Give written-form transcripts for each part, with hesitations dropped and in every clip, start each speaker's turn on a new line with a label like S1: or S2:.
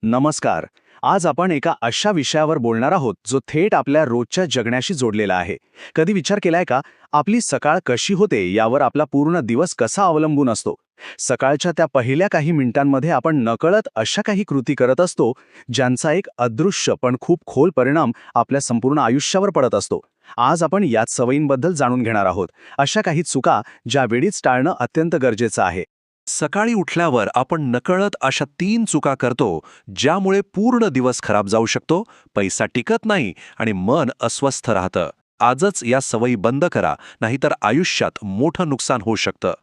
S1: नमस्कार. आज आपण एका अशा विषयावर बोलणार आहोत जो थेट आपल्या रोजच्या जगण्याशी जोडलेला आहे. कधी विचार केलाय का, आपली सकाळ कशी होते यावर आपला पूर्ण दिवस कसा अवलंबून असतो? सकाळच्या त्या पहिल्या काही मिनिटांमध्ये आपण नकळत अशा काही कृती करत असतो ज्यांचा एक अदृश्य पण खूप खोल परिणाम आपल्या संपूर्ण आयुष्यावर पडत असतो. आज आपण याच सवयींबद्दल जाणून घेणार आहोत. अशा काही चुका ज्या वेळीच टाळणं अत्यंत गरजेचं आहे.
S2: सकाळी उठल्यावर आपण नकळत अशा 3 चुका करतो ज्यामुळे पूर्ण दिवस खराब जाऊ शकतो, पैसा टिकत नाही आणि मन अस्वस्थ राहतं. आजच या सवयी बंद करा, नाहीतर आयुष्यात मोठं नुकसान होऊ शकतं.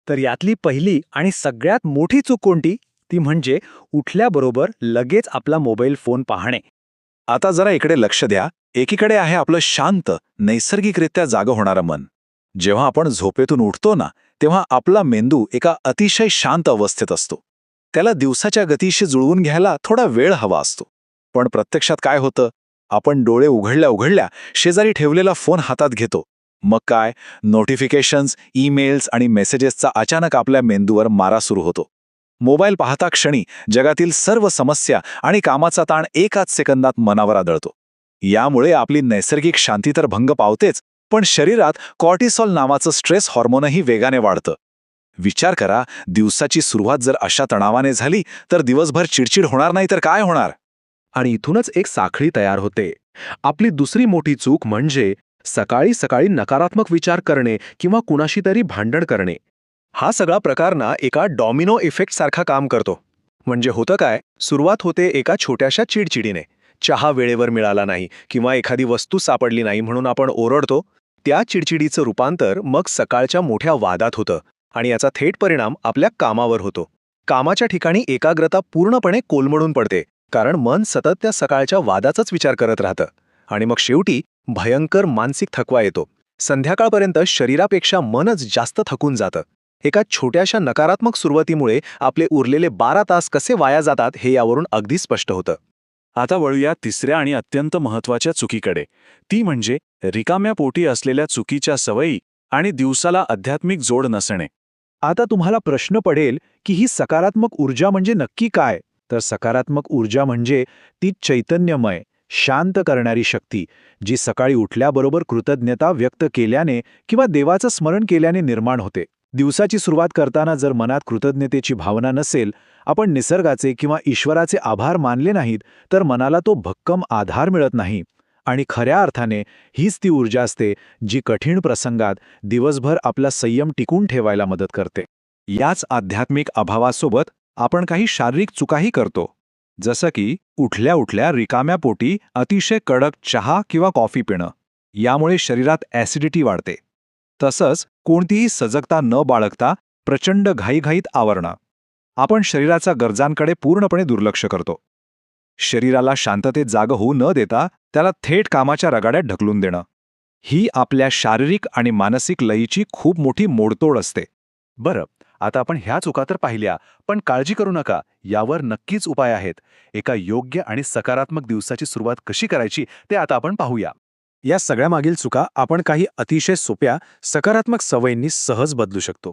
S3: तर यातली पहिली आणि सगळ्यात मोठी चूक कोणती? ती म्हणजे उठल्याबरोबर लगेच आपला मोबाईल फोन पाहणे.
S4: आता जरा इकडे लक्ष द्या. एकीकडे आहे आपलं शांत, नैसर्गिकरित्या जागं होणारं मन. जेव्हा आपण झोपेतून उठतो ना, तेव्हा आपला मेंदू एका अतिशय शांत अवस्थेत असतो. त्याला दिवसाच्या गतीशी जुळवून घ्यायला थोडा वेळ हवा असतो. पण प्रत्यक्षात काय होतं? आपण डोळे उघडल्या उघडल्या शेजारी ठेवलेला फोन हातात घेतो. मग काय, नोटिफिकेशन्स, ईमेल्स आणि मेसेजेसचा अचानक आपल्या मेंदूवर मारा सुरू होतो. मोबाईल पाहता क्षणी जगातील सर्व समस्या आणि कामाचा ताण एकाच सेकंदात मनावर आदळतो. यामुळे आपली नैसर्गिक शांती तर भंग पावतेच, पण शरीरात कॉर्टिसॉल नावाचं स्ट्रेस हॉर्मोनही वेगाने वाढतं. विचार करा, दिवसाची सुरुवात जर अशा तणावाने झाली तर दिवसभर चिडचिड होणार नाही तर काय होणार?
S2: आणि इथूनच एक साखळी तयार होते. आपली दुसरी मोठी चूक म्हणजे सकाळी सकाळी नकारात्मक विचार करणे किंवा कुणाशी तरी भांडण करणे.
S3: हा सगळा प्रकार ना एका डॉमिनो इफेक्ट सारखा काम करतो. म्हणजे होतं काय, सुरुवात होते एका छोट्याशा चिडचिडीने. चहा वेळेवर मिळाला नाही किंवा एखादी वस्तू सापडली नाही म्हणून आपण ओरडतो. त्या चिडचिडीचं रूपांतर मग सकाळच्या मोठ्या वादात होतं आणि याचा थेट परिणाम आपल्या कामावर होतो. कामाच्या ठिकाणी एकाग्रता पूर्णपणे कोलमडून पडते, कारण मन सतत त्या सकाळच्या वादाचाच विचार करत राहतं. आणि मग शेवटी भयंकर मानसिक थकवा येतो. संध्याकाळपर्यंत शरीरापेक्षा मनच जास्त थकून जातं. एका छोट्याशा नकारात्मक सुरुवातीमुळे आपले उरलेले 12 तास कसे वाया जातात हे यावरून अगदी स्पष्ट होतं.
S4: आता वळूया तिसऱ्या आणि अत्यंत महत्त्वाच्या चुकीकडे. ती म्हणजे रिकाम्या पोटी असलेल्या चुकीच्या सवयी आणि दिवसाला आध्यात्मिक जोड नसणे.
S3: आता तुम्हाला प्रश्न पडेल की ही सकारात्मक ऊर्जा म्हणजे नक्की काय? तर सकारात्मक ऊर्जा म्हणजे ती चैतन्यमय, शांत करणारी शक्ती, जी सकाळी उठल्याबरोबर कृतज्ञता व्यक्त केल्याने किंवा देवाचं स्मरण केल्याने निर्माण होते. दिवसाची सुरुवात करताना जर मनात कृतज्ञतेची भावना नसेल, आपण निसर्गाचे किंवा ईश्वराचे आभार मानले नाहीत, तर मनाला तो भक्कम आधार मिळत नाही. आणि खऱ्या अर्थाने हीच ती ऊर्जा असते जी कठीण प्रसंगात दिवसभर आपला संयम टिकून ठेवायला मदत करते.
S4: याच आध्यात्मिक अभावासोबत आपण काही शारीरिक चुकाही करतो. जसं की उठल्या उठल्या रिकाम्या पोटी अतिशय कडक चहा किंवा कॉफी पिणं. यामुळे शरीरात ॲसिडिटी वाढते. तसंच कोणतीही सजगता न बाळगता प्रचंड घाईघाईत आवरणं. आपण शरीराच्या गरजांकडे पूर्णपणे दुर्लक्ष करतो. शरीराला शांततेत जागं होऊ न देता त्याला थेट कामाच्या रगाड्यात ढकलून देणं. ही आपल्या शारीरिक आणि मानसिक लयीची खूप मोठी मोडतोड असते.
S1: बरं, आता आपण ह्या चुका तर पाहिल्या, पण काळजी करू नका, यावर नक्कीच उपाय आहेत. एका योग्य आणि सकारात्मक दिवसाची सुरुवात कशी करायची ते आता आपण पाहूया.
S3: या सगळ्यामागील चुका आपण काही अतिशय सोप्या सकारात्मक सवयींनी सहज बदलू शकतो.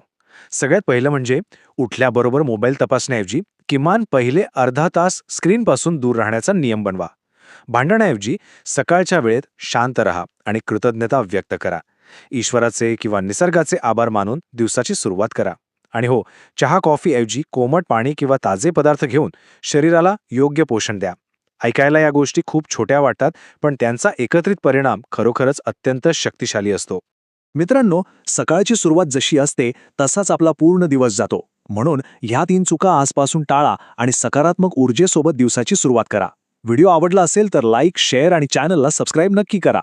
S3: सगळ्यात पहिलं म्हणजे उठल्याबरोबर मोबाईल तपासण्याऐवजी किमान पहिले अर्धा तास स्क्रीनपासून दूर राहण्याचा नियम बनवा. भांडण्याऐवजी सकाळच्या वेळेत शांत रहा आणि कृतज्ञता व्यक्त करा. ईश्वराचे किंवा निसर्गाचे आभार मानून दिवसाची सुरुवात करा. आणि हो, चहा कॉफीऐवजी कोमट पाणी किंवा ताजे पदार्थ घेऊन शरीराला योग्य पोषण द्या. ऐकायला या गोष्टी खूप छोट्या वाटतात, पण त्यांचा एकत्रित परिणाम खरोखरच अत्यंत शक्तिशाली असतो. मित्रांनो, सकाळची सुरुवात जशी असते तसाच आपला पूर्ण दिवस जातो. म्हणून ह्या 3 चुका आजपासून टाळा आणि सकारात्मक ऊर्जेसोबत दिवसाची सुरुवात करा. व्हिडिओ आवडला असेल तर लाईक, शेअर आणि चॅनलला सबस्क्राईब नक्की करा.